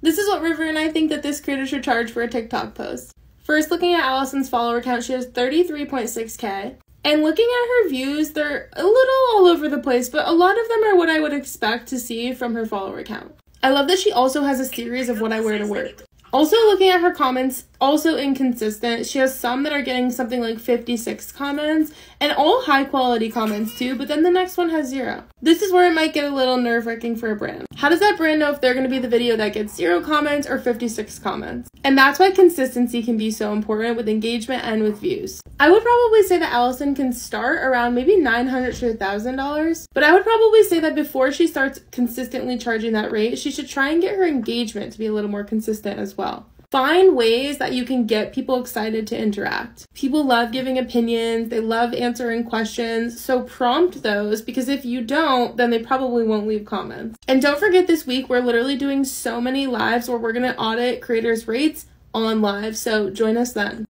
This is what River and I think that this creator should charge for a TikTok post. First, looking at Allison's follower count, she has 33.6K. And looking at her views, they're a little all over the place, but a lot of them are what I would expect to see from her follower count. I love that she also has a series of what I wear to work. Also, looking at her comments, also inconsistent. She has some that are getting something like 56 comments, and all high quality comments too, but then the next one has 0. This is where it might get a little nerve-wracking for a brand. How does that brand know if they're going to be the video that gets 0 comments or 56 comments? And that's why consistency can be so important with engagement and with views. I would probably say that Allison can start around maybe $900 to $1,000, but I would probably say that before she starts consistently charging that rate, she should try and get her engagement to be a little more consistent as well. Find ways that you can get people excited to interact. People love giving opinions, they love answering questions, so prompt those, because if you don't, then they probably won't leave comments. And don't forget, this week we're literally doing so many lives where we're going to audit creators' rates on live, so join us then.